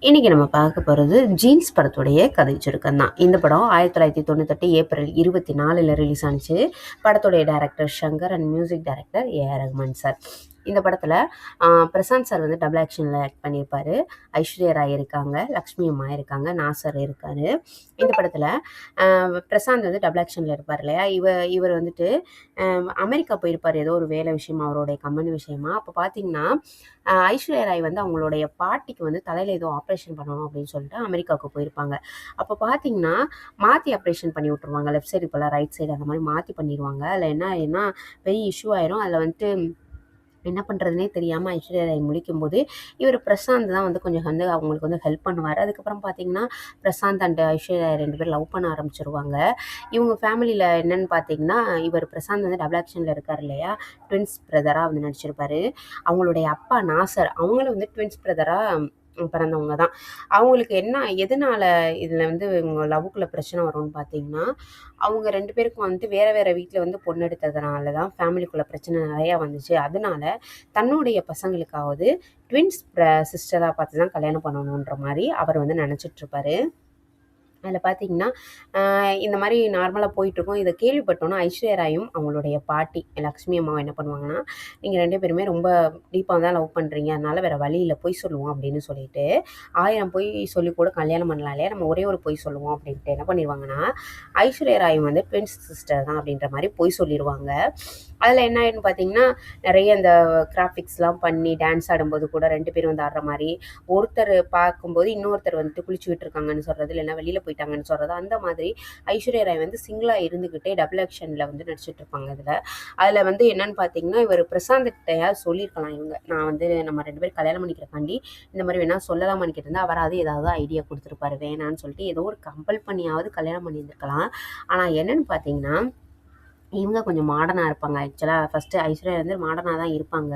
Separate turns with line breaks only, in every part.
இன்னைக்கு நம்ம பார்க்க போகிறது ஜீன்ஸ் படத்துடைய கதை சுருக்கம் தான். இந்த படம் 1998 ஏப்ரல் 24 ரிலீஸ் ஆனிச்சு. படத்துடைய director Shankar and music director A R Rahman sir. இந்த படத்தில் பிரசாந்த் சார் வந்து டபுள் ஆக்ஷனில் ஆக்ட் பண்ணியிருப்பார். ஐஸ்வர்யா ராய் இருக்காங்க, லக்ஷ்மி அம்மா இருக்காங்க, நாசர் இருக்கார். இந்த படத்தில் பிரசாந்த் வந்து டபுள் ஆக்ஷனில் இருப்பார் இல்லையா. இவர் வந்துட்டு அமெரிக்கா போயிருப்பார் ஏதோ ஒரு வேலை விஷயமா, அவருடைய கம்பெனி விஷயமா. அப்போ பார்த்தீங்கன்னா ஐஸ்வர்யா ராய் வந்து அவங்களுடைய பாட்டிக்கு வந்து தலையில் ஏதோ ஆப்ரேஷன் பண்ணணும் அப்படின்னு சொல்லிட்டு அமெரிக்காவுக்கு போயிருப்பாங்க. அப்போ பார்த்தீங்கன்னா மாற்றி ஆப்ரேஷன் பண்ணி விட்ருவாங்க. லெஃப்ட் சைடு போல் ரைட் சைடு அந்த மாதிரி மாற்றி பண்ணிடுவாங்க. அதில் என்ன ஆயிடும்னா பெரிய இஷ்யூ ஆயிரும். அதில் வந்துட்டு என்ன பண்ணுறதுனே தெரியாமல் ஐஸ்வர்யா ராய் முழிக்கும்போது இவர் பிரசாந்த் தான் வந்து கொஞ்சம் வந்து அவங்களுக்கு வந்து ஹெல்ப் பண்ணுவார். அதுக்கப்புறம் பார்த்தீங்கன்னா பிரசாந்த் அண்ட் ஐஸ்வர்யா ராய் 2 பேரும் லவ் பண்ண ஆரம்பிச்சிருவாங்க. இவங்க ஃபேமிலியில் என்னென்னு பார்த்தீங்கன்னா இவர் பிரசாந்த் வந்து டபுள் ஆக்ஷனில் இருக்கார் இல்லையா, ட்வின்ஸ் பிரதராக வந்து நடிச்சிருப்பாரு. அவங்களுடைய அப்பா நாசர் அவங்களும் வந்து ட்வின்ஸ் பிரதராக பிறந்தவங்க தான். அவங்களுக்கு எதனால இதில் வந்து இவங்க லவ்வுக்குள்ளே பிரச்சனை வரும்னு பார்த்தீங்கன்னா, அவங்க 2 பேருக்கும் வந்துட்டு வேறு வேறு வீட்டில் வந்து பொண்ணு எடுத்ததுனால தான் ஃபேமிலிக்குள்ளே பிரச்சனை நிறையா வந்துச்சு. அதனால தன்னுடைய பசங்களுக்காவது ட்வின்ஸ் சிஸ்டராக பார்த்து தான் கல்யாணம் பண்ணணுன்ற மாதிரி அவர் வந்து நினச்சிட்ருப்பாரு. அதில் பார்த்தீங்கன்னா இந்த மாதிரி நார்மலாக போயிட்டுருக்கோம். இதை கேள்விப்பட்டோன்னா ஐஸ்வர்யா ராயும் அவங்களுடைய பாட்டி லக்ஷ்மி அம்மாவும் என்ன பண்ணுவாங்கன்னா, நீங்கள் 2 பேருமே ரொம்ப டீப்பாக தான் லவ் பண்ணுறீங்க, அதனால் வேறு வழி இல்லை, பொய் சொல்லுவோம் அப்படின்னு சொல்லிட்டு 1000 பொய் சொல்லி கூட கல்யாணம் பண்ணலாம் இல்லையா, நம்ம ஒரே ஒரு பொய் சொல்லுவோம் அப்படின்ட்டு என்ன பண்ணிடுவாங்கன்னா, ஐஸ்வர்யா ராயும் வந்து ட்வின்ஸ் சிஸ்டர் தான் அப்படின்ற மாதிரி பொய் சொல்லிடுவாங்க. அதில் என்ன ஆயிடுன்னு பார்த்தீங்கன்னா, நிறைய இந்த கிராஃபிக்ஸ்லாம் பண்ணி டான்ஸ் ஆடும்போது கூட 2 பேரும் வந்து ஆடுற மாதிரி, ஒருத்தர் பார்க்கும்போது இன்னொருத்தர் வந்துட்டு குளிச்சுக்கிட்டு இருக்காங்கன்னு சொல்கிறது, இல்லைன்னா வெளியில் போயிட்டாங்கன்னு சொல்கிறது, அந்த மாதிரி ஐஸ்வர்யா ராய் வந்து சிங்கிளாக இருந்துக்கிட்டே டபுள் ஆக்ஷனில் வந்து நடிச்சிட்டு இருப்பாங்க. அதில் வந்து என்னன்னு பார்த்தீங்கன்னா, இவர் பிரசாந்த்கிட்டையா சொல்லியிருக்கலாம், நான் வந்து நம்ம 2 பேரும் கல்யாணம் பண்ணிக்கிறக்காண்டி இந்த மாதிரி வேணால் சொல்லலாமான்னு கேட்டிருந்தா அவராது ஏதாவது ஐடியா கொடுத்துருப்பாரு. வேணான்னு சொல்லிட்டு ஏதோ ஒரு கம்பல் பண்ணியாவது கல்யாணம் பண்ணியிருந்துருக்கலாம். ஆனால் என்னென்னு பார்த்தீங்கன்னா, இவங்க கொஞ்சம் மாடர்னாக இருப்பாங்க. ஆக்சுவலாக ஃபஸ்ட்டு ஐஸ்வர்யா வந்து மாடர்னாக தான் இருப்பாங்க.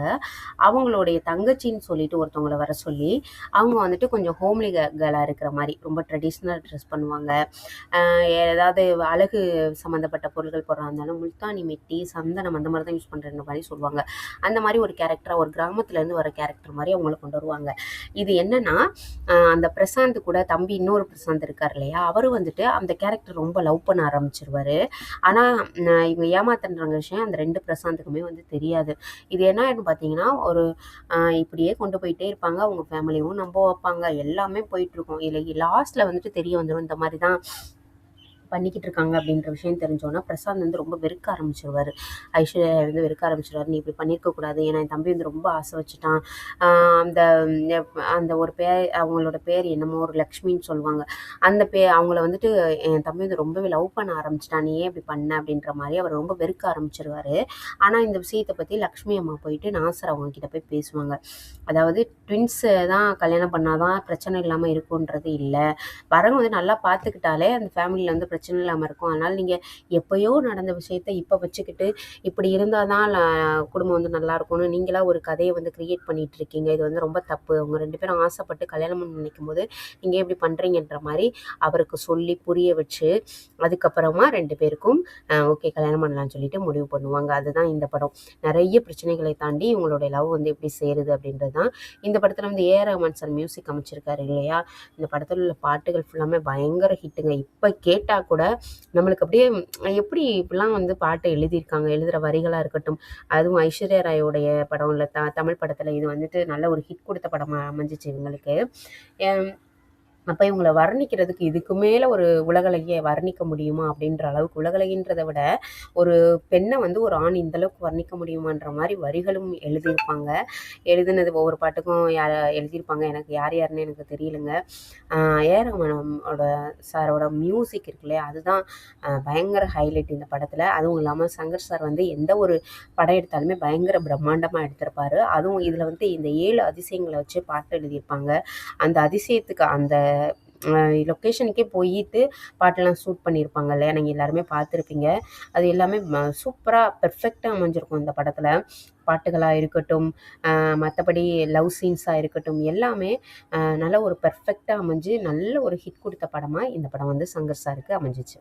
அவங்களுடைய தங்கச்சின்னு சொல்லிட்டு ஒருத்தவங்கள வர சொல்லி, அவங்க வந்துட்டு கொஞ்சம் ஹோம்லி கேர்ளாக இருக்கிற மாதிரி ரொம்ப ட்ரெடிஷ்னல் ட்ரெஸ் பண்ணுவாங்க. ஏதாவது அழகு சம்மந்தப்பட்ட பொருட்கள் போடுறா இருந்தாலும் முல்தானி மெட்டி, சந்தனம் அந்த மாதிரி தான் யூஸ் பண்ணுற மாதிரி சொல்லுவாங்க. அந்த மாதிரி ஒரு கேரக்டராக, ஒரு கிராமத்துலேருந்து வர கேரக்டர் மாதிரி அவங்கள கொண்டு வருவாங்க. இது என்னென்னா, அந்த பிரசாந்த் கூட தம்பி இன்னொரு பிரசாந்த் இருக்கார் இல்லையா, அவர் வந்துட்டு அந்த கேரக்டர் ரொம்ப லவ் பண்ண ஆரம்பிச்சிருவார். ஆனால் இவங்க ஏமாத்துன்ற விஷயம் அந்த 2 பிரசாந்துக்குமே வந்து தெரியாது. இது என்ன ஆயிடும்னு பார்த்தீங்கன்னா, ஒரு இப்படியே கொண்டு போயிட்டே இருப்பாங்க. அவங்க ஃபேமிலியும் நம்ப வைப்பாங்க. எல்லாமே போயிட்டுருக்கும். இதில் லாஸ்ட்டில் வந்துட்டு தெரிய வந்துடும் இந்த மாதிரி தான் பண்ணிக்கிட்டு இருக்காங்க அப்படின்ற விஷயம் தெரிஞ்சோன்னா பிரசாந்த் வந்து ரொம்ப வெறுக்க ஆரம்பிச்சிருவார். ஐஸ்வர்யா வந்து வெறுக்க ஆரம்பிச்சிருவார். நீ இப்படி பண்ணியிருக்கக்கூடாது, ஏன்னா என் தம்பி வந்து ரொம்ப ஆசை வச்சுட்டான். அந்த அந்த ஒரு அவங்களோட பேர் என்னமோ ஒரு லக்ஷ்மின்னு சொல்லுவாங்க. அந்த அவங்கள வந்துட்டு என் தம்பி வந்து ரொம்பவே லவ் பண்ண ஆரம்பிச்சிட்டான், நீ ஏன் இப்படி பண்ண அப்படின்ற மாதிரி அவர் ரொம்ப வெறுக்க ஆரம்பிச்சிருவார். ஆனால் இந்த விஷயத்தை பற்றி லக்ஷ்மி அம்மா போயிட்டு நாசர் அவங்க கிட்ட போய் பேசுவாங்க. அதாவது ட்வின்ஸை தான் கல்யாணம் பண்ணாதான் பிரச்சனை இல்லாமல் இருக்குன்றது இல்லை, வரவங்க வந்து நல்லா பார்த்துக்கிட்டாலே அந்த ஃபேமிலியில் வந்து பிரச்சனை இல்லாமல் இருக்கும். அதனால் நீங்கள் எப்போயோ நடந்த விஷயத்த இப்போ வச்சுக்கிட்டு இப்படி இருந்தால் தான் குடும்பம் வந்து நல்லா இருக்கும்னு நீங்களாக ஒரு கதையை வந்து க்ரியேட் பண்ணிகிட்டு இருக்கீங்க. இது வந்து ரொம்ப தப்பு. அவங்க 2 பேரும் ஆசைப்பட்டு கல்யாணம் பண்ண நினைக்கும் போது நீங்கள் எப்படி பண்ணுறீங்கன்ற மாதிரி அவருக்கு சொல்லி புரிய வச்சு அதுக்கப்புறமா 2 பேருக்கும் ஓகே கல்யாணம் பண்ணலான்னு சொல்லிட்டு முடிவு பண்ணுவாங்க. அதுதான் இந்த படம். நிறைய பிரச்சனைகளை தாண்டி இவங்களுடைய லவ் வந்து எப்படி சேருது அப்படின்றது தான் இந்த படத்தில் வந்து ஏஆர் ரஹ்மான் சார் மியூசிக் அமைச்சிருக்காரு இல்லையா. இந்த படத்தில் உள்ள பாட்டுகள் ஃபுல்லாமே பயங்கர ஹிட்டுங்க. இப்போ கேட்டால் கூட நம்மளுக்கு அப்படியே எப்படி இப்படிலாம் வந்து பாட்டு எழுதியிருக்காங்க, எழுதுகிற வரிகளாக இருக்கட்டும். அதுவும் ஐஸ்வர்யா ராயோடைய படம் இல்லை, தமிழ் படத்தில் இது வந்துட்டு நல்ல ஒரு ஹிட் கொடுத்த படமாக அமைஞ்சிச்சு இவங்களுக்கு. அப்போ இவங்கள வர்ணிக்கிறதுக்கு இதுக்கு மேலே ஒரு உலகளவியை வர்ணிக்க முடியுமா அப்படின்ற அளவுக்கு, உலகளவின்றதை விட ஒரு பெண்ணை வந்து ஒரு ஆண் இந்தளவுக்கு வர்ணிக்க முடியுமான்ற மாதிரி வரிகளும் எழுதியிருப்பாங்க. எழுதுனது ஒவ்வொரு பாட்டுக்கும் எழுதியிருப்பாங்க. எனக்கு யார் யாருன்னு எனக்கு தெரியலைங்க. ஏஆர் ரஹ்மானோட சாரோட மியூசிக் இருக்கு இல்லையா, அதுதான் பயங்கர ஹைலைட் இந்த படத்தில். அதுவும் இல்லாமல் சங்கர் சார் வந்து எந்த ஒரு படம் எடுத்தாலுமே பயங்கர பிரம்மாண்டமாக எடுத்திருப்பார். அதுவும் இதில் வந்து இந்த 7 அதிசயங்களை வச்சு பாட்டு எழுதியிருப்பாங்க. அந்த அதிசயத்துக்கு அந்த லொக்கேஷனுக்கே போயிட்டு பாட்டெல்லாம் ஷூட் பண்ணியிருப்பாங்க இல்லையா, நீங்கள் எல்லாருமே பார்த்துருப்பீங்க. அது எல்லாமே சூப்பராக பெர்ஃபெக்டாக அமைஞ்சிருக்கும் இந்த படத்தில். பாட்டுகளாக இருக்கட்டும், மற்றபடி லவ் சீன்ஸாக இருக்கட்டும், எல்லாமே நல்ல ஒரு பெர்ஃபெக்டாக அமைஞ்சு நல்ல ஒரு ஹிட் கொடுத்த படமாக இந்த படம் வந்து சங்கர் சாருக்கு அமைஞ்சிச்சு.